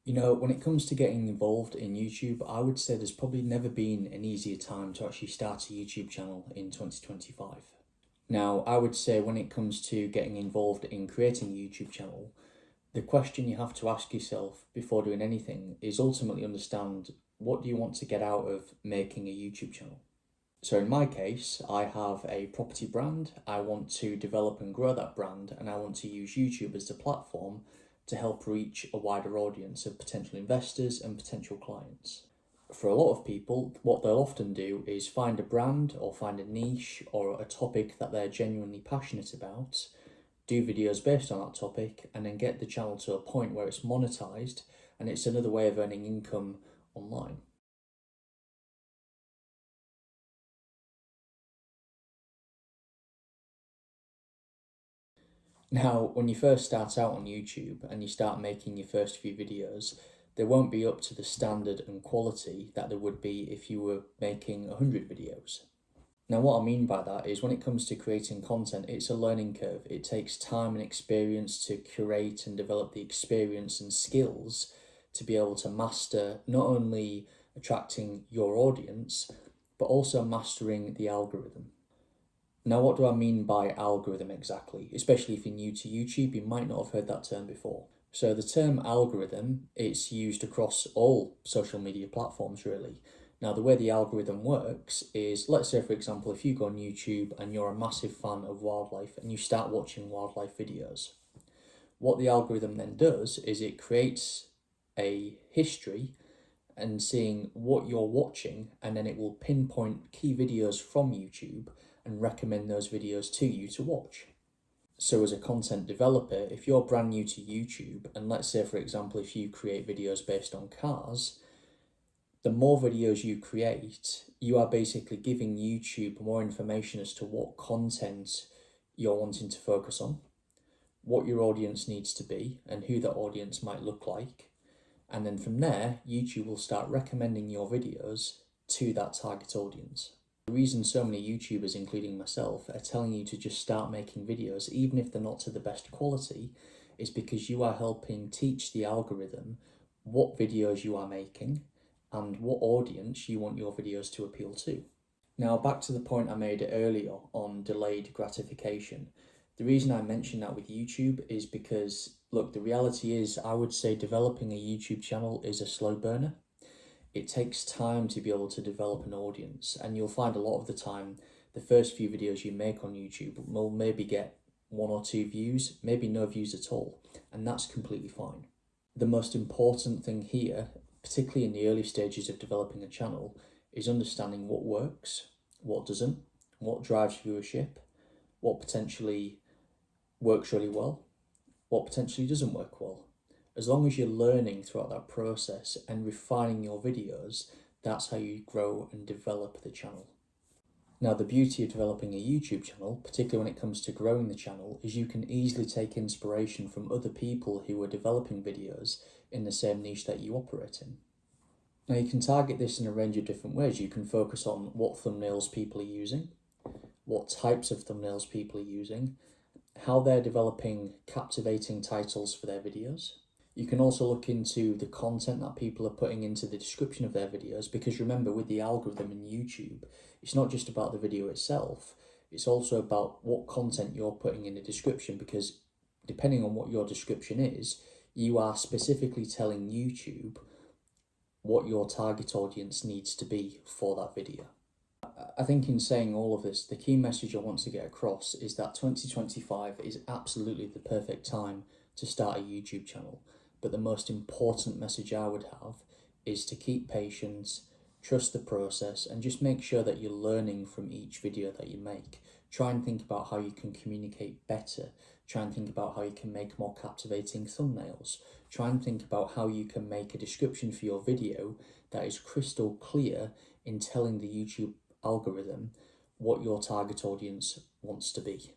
You know, when it comes to getting involved in YouTube, I would say there's probably never been an easier time to actually start a YouTube channel in 2025. Now, I would say when it comes to getting involved in creating a YouTube channel, the question you have to ask yourself before doing anything is ultimately understand, what do you want to get out of making a YouTube channel? So in my case, I have a property brand. I want to develop and grow that brand, and I want to use YouTube as the platform to help reach a wider audience of potential investors and potential clients. For a lot of people, what they'll often do is find a brand or find a niche or a topic that they're genuinely passionate about, do videos based on that topic, and then get the channel to a point where it's monetized and it's another way of earning income online. Now, when you first start out on YouTube and you start making your first few videos, they won't be up to the standard and quality that they would be if you were making 100 videos. Now, what I mean by that is when it comes to creating content, it's a learning curve. It takes time and experience to curate and develop the experience and skills to be able to master not only attracting your audience, but also mastering the algorithm. Now, what do I mean by algorithm exactly? Especially if you're new to YouTube, you might not have heard that term before. So the term algorithm, it's used across all social media platforms really. Now, the way the algorithm works is, let's say for example, if you go on YouTube and you're a massive fan of wildlife and you start watching wildlife videos, what the algorithm then does is it creates a history and seeing what you're watching, and then it will pinpoint key videos from YouTube and recommend those videos to you to watch. So as a content developer, if you're brand new to YouTube, and let's say for example, if you create videos based on cars, the more videos you create, you are basically giving YouTube more information as to what content you're wanting to focus on, what your audience needs to be, and who that audience might look like. And then from there, YouTube will start recommending your videos to that target audience. The reason so many YouTubers, including myself, are telling you to just start making videos, even if they're not to the best quality, is because you are helping teach the algorithm what videos you are making and what audience you want your videos to appeal to. Now, back to the point I made earlier on delayed gratification. The reason I mentioned that with YouTube is because, look, the reality is I would say developing a YouTube channel is a slow burner. It takes time to be able to develop an audience, and you'll find a lot of the time the first few videos you make on YouTube will maybe get 1 or 2 views, maybe no views at all, and that's completely fine. The most important thing here, particularly in the early stages of developing a channel, is understanding what works, what doesn't, what drives viewership, what potentially works really well, what potentially doesn't work well. As long as you're learning throughout that process and refining your videos, that's how you grow and develop the channel. Now, the beauty of developing a YouTube channel, particularly when it comes to growing the channel, is you can easily take inspiration from other people who are developing videos in the same niche that you operate in. Now, you can target this in a range of different ways. You can focus on what thumbnails people are using, what types of thumbnails people are using, how they're developing captivating titles for their videos. You can also look into the content that people are putting into the description of their videos, because remember, with the algorithm in YouTube, it's not just about the video itself, it's also about what content you're putting in the description, because depending on what your description is, you are specifically telling YouTube what your target audience needs to be for that video. I think in saying all of this, the key message I want to get across is that 2025 is absolutely the perfect time to start a YouTube channel. But the most important message I would have is to keep patience, trust the process, and just make sure that you're learning from each video that you make. Try and think about how you can communicate better. Try and think about how you can make more captivating thumbnails. Try and think about how you can make a description for your video that is crystal clear in telling the YouTube algorithm what your target audience wants to be.